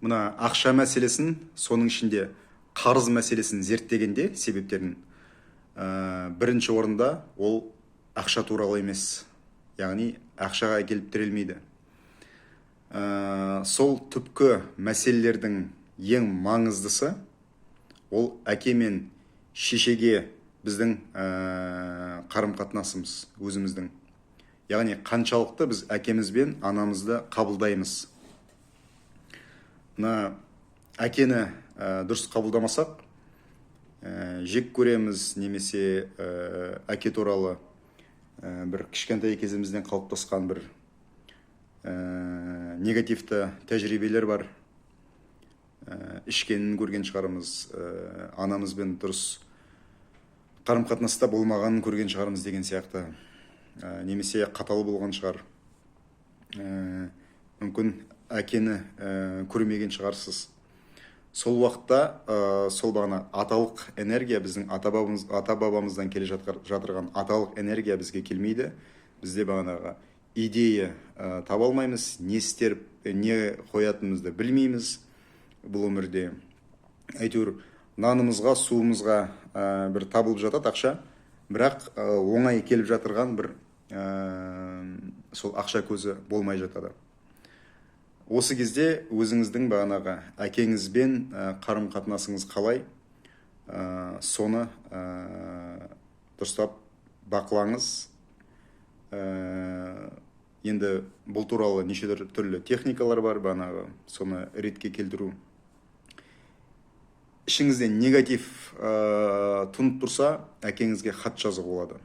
мына ақша мәселесін, соның ішінде қарыз мәселесін зерттегенде себептерін, бірінші орында ол ақша туралы емес, яғни ақшаға әкеліп тірелмейді. Сол түпкі мәселелердің ең маңыздысы ол әке мен шешеге біздің қарым-қатынасымыз өзіміздің. Яғни қаншалықты біз әкеміз бен анамызды қабылдаймыз. Мына әкені дұрыс қабылдамасақ, жек көреміз, немесе әке туралы бір кішкентай кезімізден қалыптасқан бір негативті тәжірибелер бар. Ішкенін көрген шығарымыз, анамызбен дұрыс қарым-қатынаста болмағанын көрген шығарымыз деген сияқты. Немесе қатал болған шығар. Мүмкін әкені көрмеген шығарсыз. Сол уақытта сол бағана аталық энергия, біздің ата-бабамыздан келе жатырған аталық энергия бізге келмейді. Бізде бағанаға идея таба алмаймыз, не істеріп, не қоятынымызды білмейміз бұл өмірде. Әйтеуір нанымызға, суымызға бір табылып жатады ақша, бірақ оңай келіп жатырған бір сол ақша көзі болмай жатады. Осы кезде өзіңіздің бағанағы әкеңізбен қарым-қатынасыңыз қалай, соны дұрыстап бақылаңыз. Енді бұл туралы неше түрлі техникалар бар, бағанағы соны ретке келтіру. Ішіңізде негатив тұнып тұрса, әкеңізге хат жазуға болады.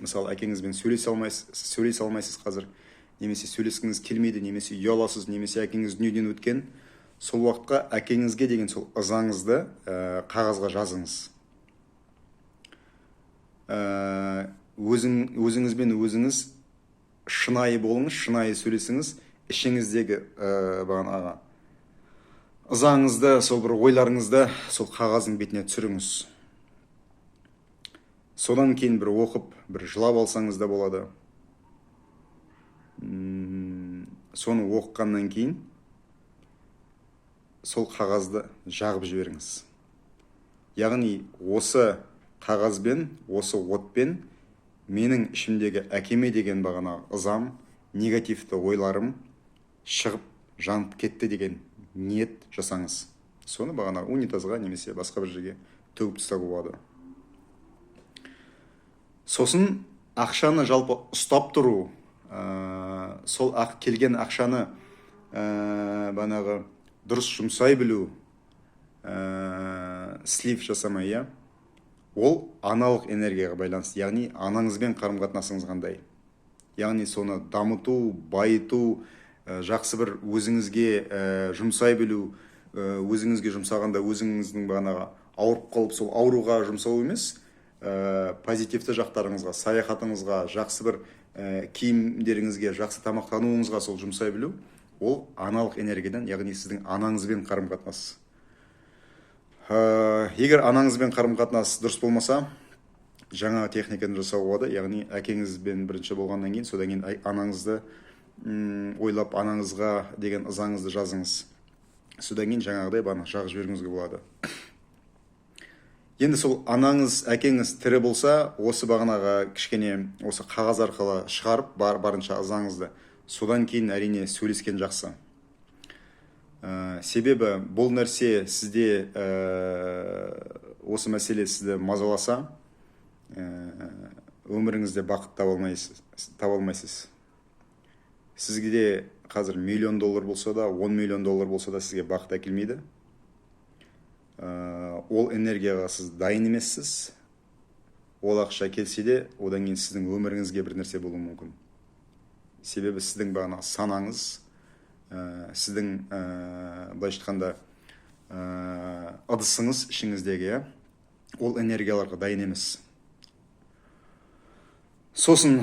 Мысалы, әкеңізбен сөйлесе алмайсыз қазір, немесе сөйлескіңіз келмейді, немесе ұяласыз, немесе әкеңіз дүниеден өткен, сол уақытқа әкеңізге деген сол ызаңызды қағазға жазыңыз. Өзіңізбен өзіңіз шынайы болыңыз, шынайы сөйлесіңіз, ішіңіздегі ызаңызды, сол бір ойларыңызды сол қағаздың бетіне түсіріңіз. Содан кейін бір оқып, бір жылап алсаңыз да болады. Соны оққаннан кейін сол қағазды жағып жіберіңіз. Яғни осы қағазбен, осы отпен менің ішімдегі әкеме деген бағана ызам, негативті ойларым шығып жанып кетті деген ниет жасаңыз. Соны бағана унитазға немесе басқа бір жерге төгіп тастауға болады. Сосын ақшаны жалпы ұстап тұру, сол келген ақшаны бағанағы дұрыс жұмсай білу, слив жасамай, ол аналық энергияға байланысты. Яғни анаңызбен қарым-қатынасыңыз қандай. Яғни соны дамыту, байыту, жақсы бір өзіңізге жұмсай білу, өзіңізге жұмсағанда өзіңіздің бағанағы ауырып қалып, сол ауруға жұмсау емес, позитивті жақтарыңызға, саяхатыңызға, жақсы бір киімдеріңізге, жақсы тамақтануыңызға сол жұмсай білу, ол аналық энергиядан, яғни сіздің анаңызбен қарым-қатынас. Егер анаңызбен қарым-қатынас дұрыс болмаса, жаңа техниканы жасауға болады, яғни әкеңізбен бірінші болғаннан кейін, содан кейін анаңызды ойлап, анаңызға деген ызаңызды жазыңыз. Содан кейін жаңағыдай бағана жағып жібергіңізге болады. Енді сол анаңыз, әкеңіз тірі болса, осы бағанаға кішкене осы қағаз арқылы шығарып барынша ызаңызды. Содан кейін әрине сөйлескен жақсы. Себебі бұл нәрсе сізде, осы мәселе сізді мазаласа, өміріңізде бақыт таба алмайсыз. Сізге қазір $1 миллион болса да, $10 миллион болса да сізге бақыт әкелмейді. Ол энергияға сіз дайын емессіз. Ол ақша келсе де, одан кейін сіздің өміріңізге бір нәрсе болуы мүмкін. Себебі сіздің бағана санаңыз, сіздің былайша айтқанда ыдысыңыз ішіңіздегі, ол энергияларға дайын емес. Сосын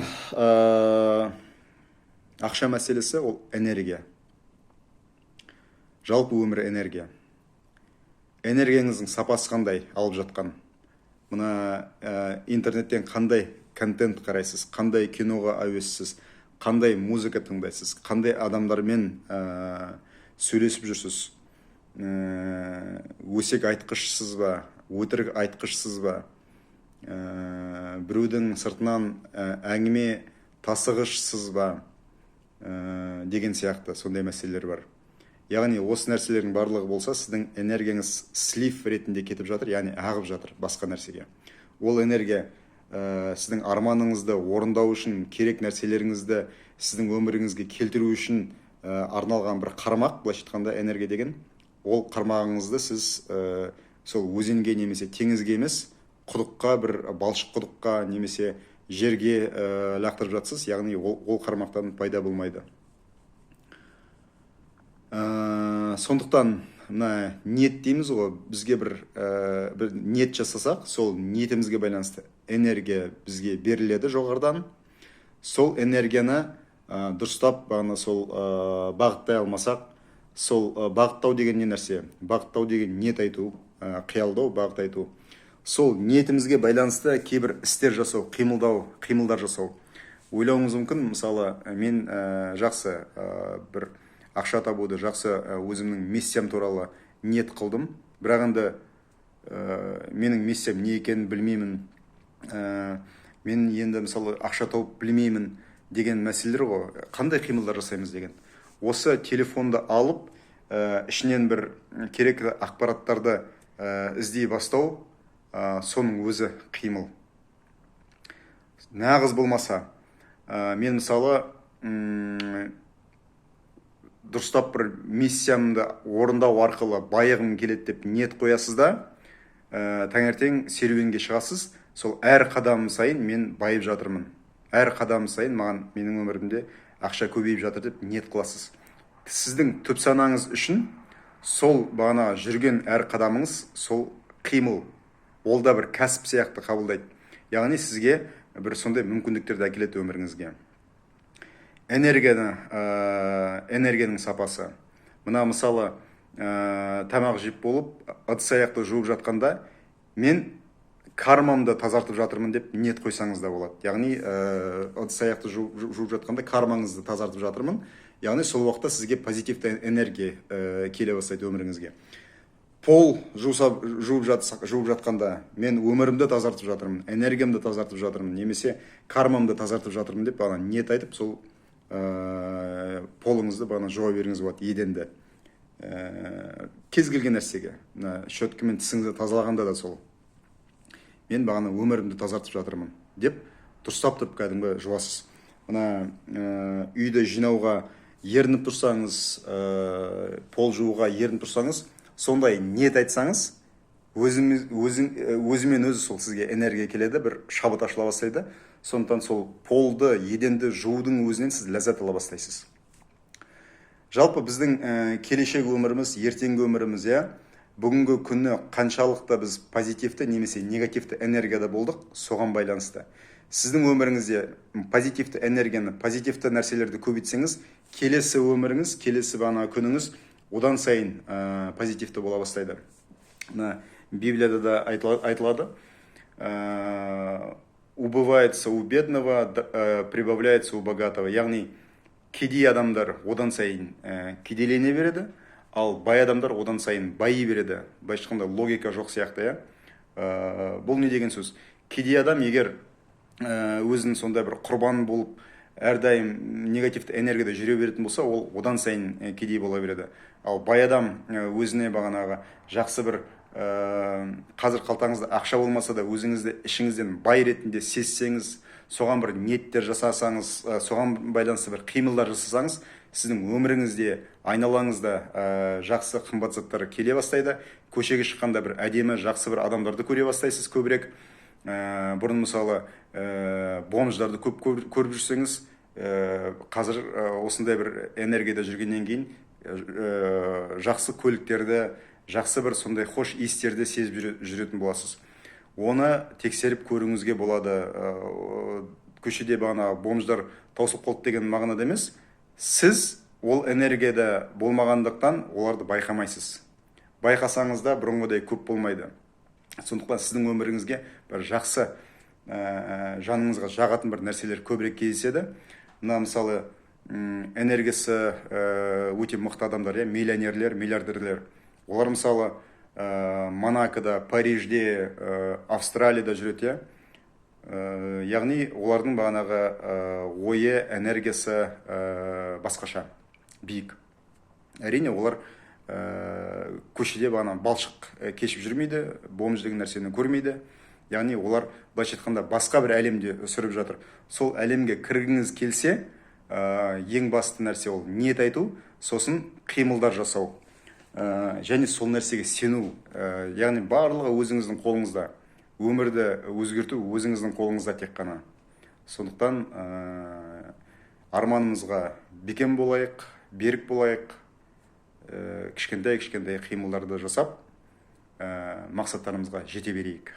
ақша мәселесі ол энергия. Жалпы өмір энергия. Энергияңыздың сапасы қандай алып жатқан? Мына интернеттен қандай контент қарайсыз, қандай киноға әуессіз, қандай музыка тыңдайсыз, қандай адамдармен сөйлесіп жүрсіз, өсек айтқышсыз ба, өтірік айтқышсыз ба, біреудің сыртынан әңгіме тасығышсыз ба, деген сияқты сондай мәселелер бар. Яғни осы нәрселердің барлығы болса, сіздің энергияңыз слив ретінде кетіп жатыр, яғни ағып жатыр басқа нәрсеге. Ол энергия сіздің арманыңызды орындау үшін, керек нәрселеріңізді сіздің өміріңізге келтіру үшін арналған бір қармақ, былайша айтқанда энергия деген. Ол қармағыңызды сіз сол өзенге немесе теңізге емес, құдыққа, бір балшық құдыққа немесе жерге лақтырып жатсыз, яғни ол қармақтан пайда болмайды. Сондықтан мына ниет дейміз ғой, бізге бір ниет жасасақ, сол ниетімізге байланысты энергия бізге беріледі жоғарыдан. Сол энергияны дұрыстап сол бағыттай алмасақ, сол бағыттау деген не нәрсе? Бағыттау деген ниет айту, қиялдау, бағыт айту. Сол ниетімізге байланысты кейбір істер жасау, қимылдар жасау. Ойлауыңыз мүмкін, мысалы, мен жақсы бір ақша табуды, жақсы өзімнің миссиям туралы ниет қылдым, бірақ енді менің миссиям не екенін білмеймін, мен енді мысалы ақша тауып білмеймін деген мәселелер ғой. Қандай қимылдар жасаймыз деген. Осы телефонды алып, ішінен бір керекті ақпараттарды іздей бастау, соның өзі қимыл. Нағыз болмаса, мен мысалы дұрыстап бір миссиямды орындау арқылы байығым келеді деп ниет қоясыз да, таңертең серуенге шығасыз, сол әр қадам сайын мен байып жатырмын. Әр қадам сайын менің өмірімде ақша көбейіп жатыр деп ниет қыласыз. Сіздің түп санаңыз үшін сол бағана жүрген әр қадамыңыз сол қимыл. Ол да бір кәсіп сияқты қабылдайды. Яғни сізге бір сондай мүмкіндіктерді әкеледі өміріңізге. Энергияның сапасы. Мына мысалы тамақ жеп болып, ыдыс аяқты жуып жатқанда, мен кармамды тазартып жатырмын деп ниет қойсаңыз да болады. Яғни ыдыс аяқты жуып жатқанда кармаңызды тазартып жатырмын. Яғни сол уақытта сізге позитивті энергия келе бастайды өміріңізге. Пол жуып жатқанда, мен өмірімді тазартып жатырмын, энергиямды тазартып жатырмын, немесе кармамды тазартып жатырмын деп ниет айтып, сол полыңызды жуа беріңіз болады, еденді. Кез келген нәрсеге, щеткамен тісіңізді тазалағанда да сол. Мен өмірімді тазартып жатырмын деп дұрыстап тұрып кәдімгі жуасыз. Мына үйді жинауға ерініп тұрсаңыз, пол жууға ерініп тұрсаңыз, сондай ниет айтсаңыз, өзімен өзі сол сізге энергия келеді, бір шабыт ашыла бастайды. Сондықтан сол полды, еденді жуудың өзінен сіз ләззат ала бастайсыз. Жалпы біздің келешек өміріміз, ертеңгі өміріміз, бүгінгі күні қаншалықты біз позитивті немесе негативті энергияда болдық, соған байланысты. Сіздің өміріңізде позитивті энергияны, позитивті нәрселерді көбейтсеңіз, келесі өміріңіз, келесі күніңіз одан сайын позитивті бола бастайды. Библияда да айтылады, убывается у бедного, прибавляется у богатого. Яғни, кедей адамдар одан сайын кедейлене береді, ал бай адамдар одан сайын байи береді. Былайша айтқанда логика жоқ сияқты, Бұл не деген сөз? Кедей адам егер өзінің сондай бір құрбан болып, әрдайым негативті энергияда жүре беретін болса, ол одан сайын кедей бола береді. Ал бай адам өзіне бағанағы жақсы бір қазір қалтаңызда ақша болмаса да өзіңізді ішіңізден бай ретінде сезсеңіз, соған бір ниеттер жасасаңыз, соған байланысты бір қимылдар жасасаңыз, сіздің өміріңізде, айналаңызда жақсы қымбат заттар келе бастайды. Көшеге шыққанда бір әдемі, жақсы бір адамдарды көре бастайсыз көбірек. Бұрын мысалы бомждарды көп көріп жүрсеңіз, қазір осындай бір энергияда жүргеннен кейін жақсы көліктерді, жақсы бір сондай хош иістерді сезіп жүретін боласыз. Оны тексеріп көруіңізге болады. Көшеде бағана бомждар таусылып қалды деген мағынада емес. Сіз ол энергияда болмағандықтан оларды байқамайсыз. Байқасаңыз да бұрынғыдай көп болмайды. Сондықтан сіздің өміріңізге бір жақсы жаныңызға жағатын бір нәрселер көбірек кездеседі. Мына мысалы энергиясы өте мықты адамдар, иә, миллионерлер, миллиардерлер. Олар мысалы Монакода, Парижде, Австралияда жүреді, иә. Яғни олардың бағанағы ойы, энергиясы басқаша, биік. Әрине олар көшеде бағана балшық кешіп жүрмейді, бомж деген нәрсені көрмейді. Яғни олар былайша айтқанда басқа бір әлемде сүріп жатыр. Сол әлемге кіргіңіз келсе, ең басты нәрсе ол ниет айту, сосын қимылдар жасау, және сол нәрсеге сену. Яғни барлығы өзіңіздің қолыңызда. Өмірді өзгерту өзіңіздің қолыңызда тек қана. Сондықтан арманымызға бекем болайық, берік болайық, кішкентай қимылдарды жасап, мақсаттарымызға жете берейік.